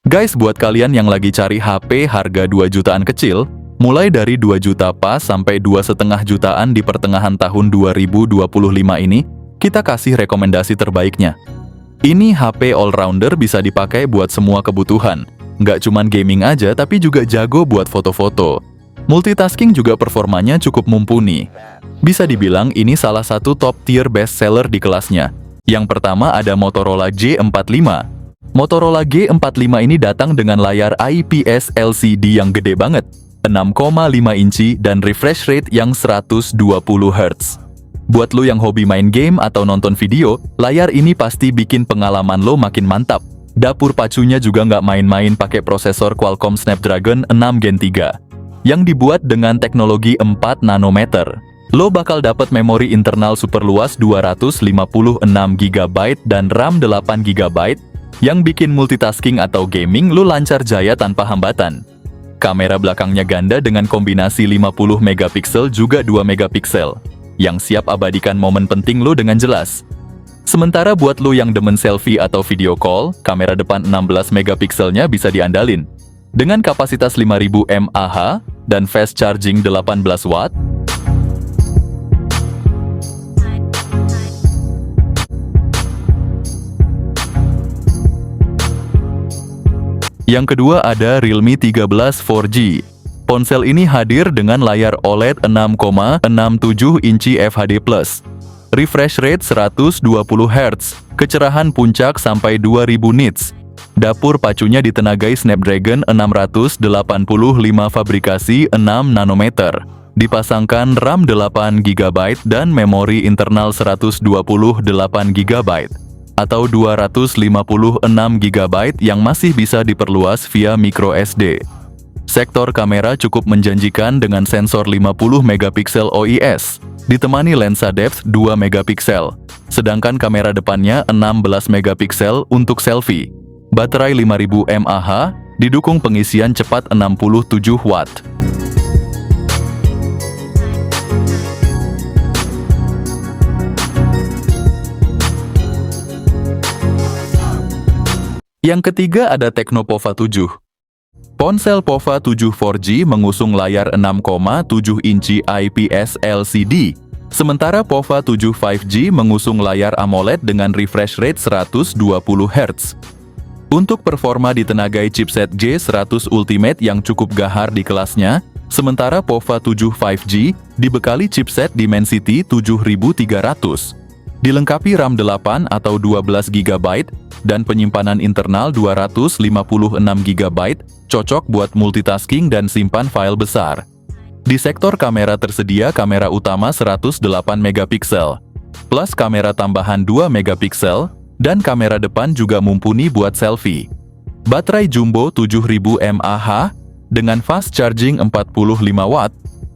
Guys, buat kalian yang lagi cari HP harga 2 jutaan kecil, mulai dari 2 juta pas sampai 2,5 jutaan di pertengahan tahun 2025 ini, kita kasih rekomendasi terbaiknya. Ini HP all-rounder, bisa dipakai buat semua kebutuhan. Nggak cuman gaming aja, tapi juga jago buat foto-foto. Multitasking juga performanya cukup mumpuni. Bisa dibilang ini salah satu top tier best seller di kelasnya. Yang pertama ada Motorola G45. Motorola G45 ini datang dengan layar IPS LCD yang gede banget, 6,5 inci dan refresh rate yang 120 Hz. Buat lo yang hobi main game atau nonton video, layar ini pasti bikin pengalaman lo makin mantap. Dapur pacunya juga nggak main-main, pakai prosesor Qualcomm Snapdragon 6 Gen 3 yang dibuat dengan teknologi 4 nanometer. Lo bakal dapat memori internal super luas 256 GB dan RAM 8 GB yang bikin multitasking atau gaming lo lancar jaya tanpa hambatan. Kamera belakangnya ganda dengan kombinasi 50 megapiksel juga 2 megapiksel yang siap abadikan momen penting lo dengan jelas. Sementara buat lo yang demen selfie atau video call, kamera depan 16 megapikselnya bisa diandalin. Dengan kapasitas 5000 mAh dan fast charging 18 watt, yang kedua ada Realme 13 4G. Ponsel ini hadir dengan layar OLED 6,67 inci FHD+, refresh rate 120 Hz, kecerahan puncak sampai 2000 nits. Dapur pacunya ditenagai Snapdragon 685 fabrikasi 6 nanometer. Dipasangkan RAM 8 GB dan memori internal 128 GB atau 256 GB yang masih bisa diperluas via microSD. Sektor kamera cukup menjanjikan dengan sensor 50 megapiksel OIS, ditemani lensa depth 2 megapiksel, sedangkan kamera depannya 16 megapiksel untuk selfie. Baterai 5000 mAh, didukung pengisian cepat 67 watt. Yang ketiga ada Tecno Pova 7. Ponsel Pova 7 4G mengusung layar 6,7 inci IPS LCD, sementara Pova 7 5G mengusung layar AMOLED dengan refresh rate 120 Hz. Untuk performa ditenagai chipset G100 Ultimate yang cukup gahar di kelasnya, sementara Pova 7 5G dibekali chipset Dimensity 7300. Dilengkapi RAM 8 atau 12 GB dan penyimpanan internal 256 GB, cocok buat multitasking dan simpan file besar. Di sektor kamera tersedia kamera utama 108 megapiksel, plus kamera tambahan 2 megapiksel, dan kamera depan juga mumpuni buat selfie. Baterai jumbo 7000 mAh dengan fast charging 45 watt,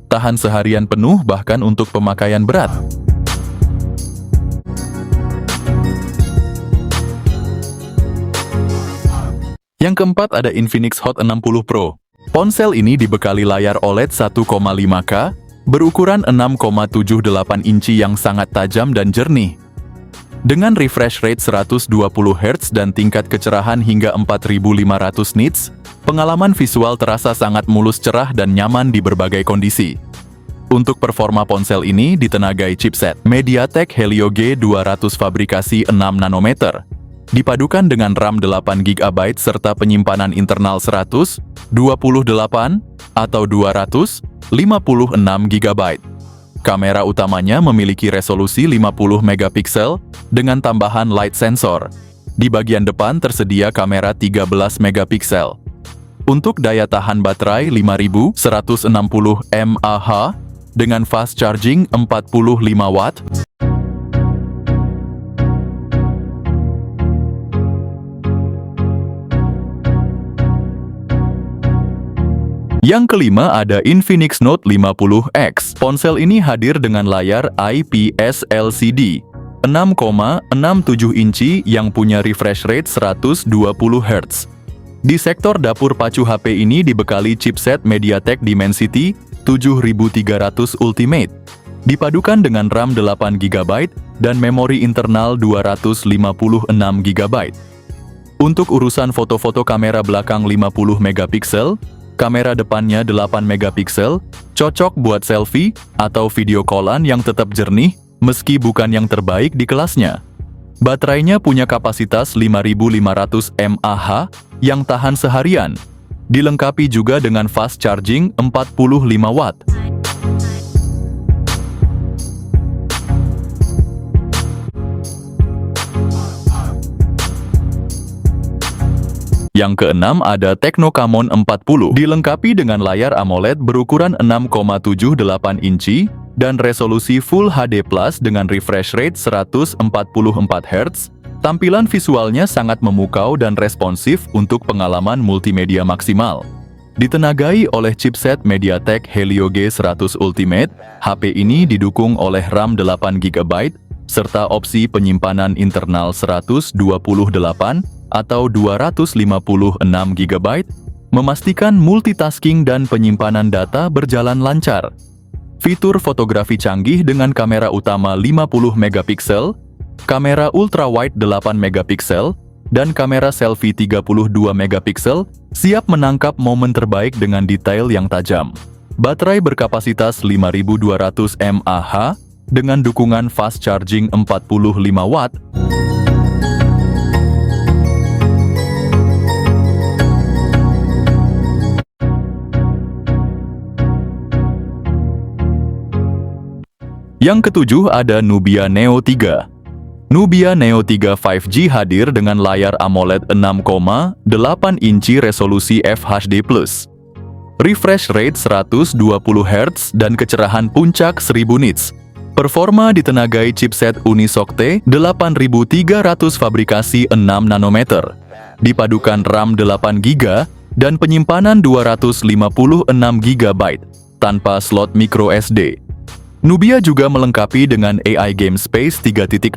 tahan seharian penuh bahkan untuk pemakaian berat. Yang keempat ada Infinix Hot 60 Pro. Ponsel ini dibekali layar OLED 1,5K, berukuran 6,78 inci yang sangat tajam dan jernih. Dengan refresh rate 120 Hz dan tingkat kecerahan hingga 4500 nits, pengalaman visual terasa sangat mulus, cerah, dan nyaman di berbagai kondisi. Untuk performa ponsel ini ditenagai chipset MediaTek Helio G200 fabrikasi 6 nanometer. Dipadukan dengan RAM 8 GB serta penyimpanan internal 128 atau 256 GB. Kamera utamanya memiliki resolusi 50 megapiksel dengan tambahan light sensor. Di bagian depan tersedia kamera 13 megapiksel. Untuk daya tahan baterai 5160 mAh dengan fast charging 45 watt. Yang kelima ada Infinix Note 50X. Ponsel ini hadir dengan layar IPS LCD 6,67 inci yang punya refresh rate 120 Hz. Di sektor dapur pacu HP ini dibekali chipset MediaTek Dimensity 7300 Ultimate, dipadukan dengan RAM 8 GB dan memori internal 256 GB. Untuk urusan foto-foto, kamera belakang 50 megapiksel, kamera depannya 8 megapiksel, cocok buat selfie atau video callan yang tetap jernih meski bukan yang terbaik di kelasnya. Baterainya punya kapasitas 5500 mAh yang tahan seharian. Dilengkapi juga dengan fast charging 45 watt. Yang keenam ada Tecno Camon 40, dilengkapi dengan layar AMOLED berukuran 6,78 inci dan resolusi Full HD Plus dengan refresh rate 144 Hz. Tampilan visualnya sangat memukau dan responsif untuk pengalaman multimedia maksimal. Ditenagai oleh chipset MediaTek Helio G100 Ultimate, HP ini didukung oleh RAM 8GB serta opsi penyimpanan internal 128 atau 256GB, memastikan multitasking dan penyimpanan data berjalan lancar. Fitur fotografi canggih dengan kamera utama 50 megapiksel, kamera ultrawide 8 megapiksel, dan kamera selfie 32 megapiksel siap menangkap momen terbaik dengan detail yang tajam. Baterai berkapasitas 5200 mAh dengan dukungan fast charging 45 watt. Yang ketujuh ada Nubia Neo 3. Nubia Neo 3 5G hadir dengan layar AMOLED 6,8 inci resolusi FHD+, refresh rate 120 Hz dan kecerahan puncak 1000 nits. Performa ditenagai chipset Unisoc T8300 fabrikasi 6 nanometer, dipadukan RAM 8GB dan penyimpanan 256GB tanpa slot micro SD. Nubia juga melengkapi dengan AI Game Space 3.0,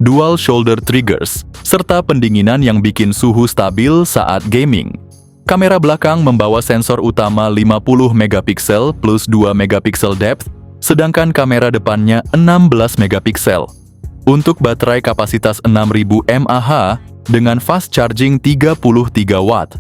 Dual Shoulder Triggers, serta pendinginan yang bikin suhu stabil saat gaming. Kamera belakang membawa sensor utama 50 megapiksel plus 2 megapiksel depth, sedangkan kamera depannya 16 megapiksel. Untuk baterai kapasitas 6000 mAh dengan fast charging 33 watt.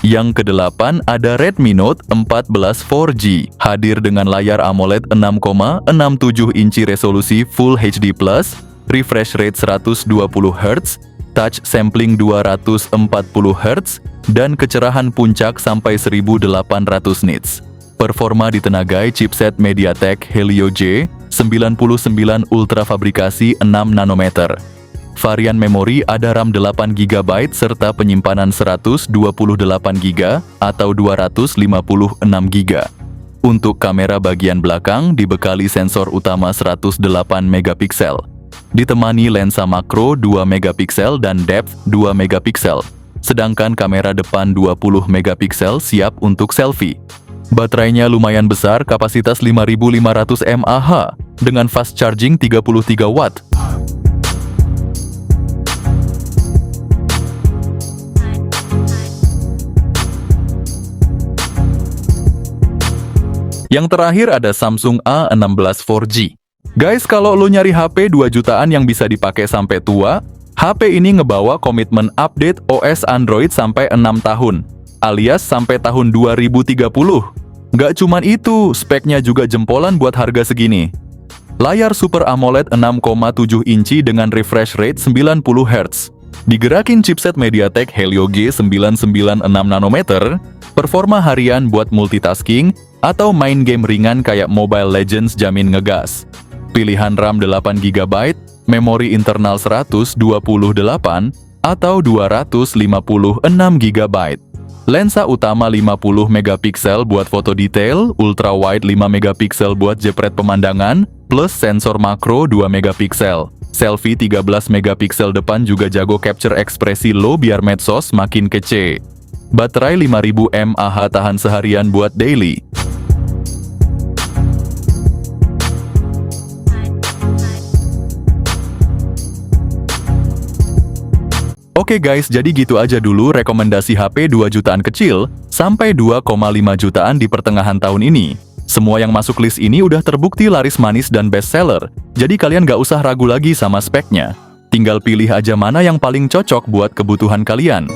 Yang kedelapan ada Redmi Note 14 4G, hadir dengan layar AMOLED 6,67 inci resolusi Full HD+, refresh rate 120 Hz, touch sampling 240 Hz, dan kecerahan puncak sampai 1800 nits. Performa ditenagai chipset MediaTek Helio G99 Ultra fabrikasi 6 nanometer. Varian memori ada RAM 8GB serta penyimpanan 128GB atau 256GB. Untuk kamera bagian belakang dibekali sensor utama 108 megapiksel, ditemani lensa makro 2 megapiksel dan depth 2 megapiksel. Sedangkan kamera depan 20 megapiksel siap untuk selfie. Baterainya lumayan besar, kapasitas 5500 mAh dengan fast charging 33 watt. Yang terakhir ada Samsung A16 4G. Guys, kalau lo nyari HP 2 jutaan yang bisa dipakai sampai tua, HP ini ngebawa komitmen update OS Android sampai 6 tahun, alias sampai tahun 2030. Nggak cuman itu, speknya juga jempolan buat harga segini. Layar Super AMOLED 6,7 inci dengan refresh rate 90 Hz. Digerakin chipset MediaTek Helio G996 nanometer, performa harian buat multitasking atau main game ringan kayak Mobile Legends jamin ngegas. Pilihan RAM 8GB, memori internal 128 atau 256GB. Lensa utama 50 megapiksel buat foto detail, ultra wide 5 megapiksel buat jepret pemandangan, plus sensor makro 2 megapiksel. Selfie 13 megapiksel depan juga jago capture ekspresi lo biar medsos makin kece. Baterai 5000 mAh tahan seharian buat daily. Oke guys, jadi gitu aja dulu rekomendasi HP 2 jutaan kecil sampai 2,5 jutaan di pertengahan tahun ini. Semua yang masuk list ini udah terbukti laris manis dan bestseller, jadi kalian gak usah ragu lagi sama speknya. Tinggal pilih aja mana yang paling cocok buat kebutuhan kalian.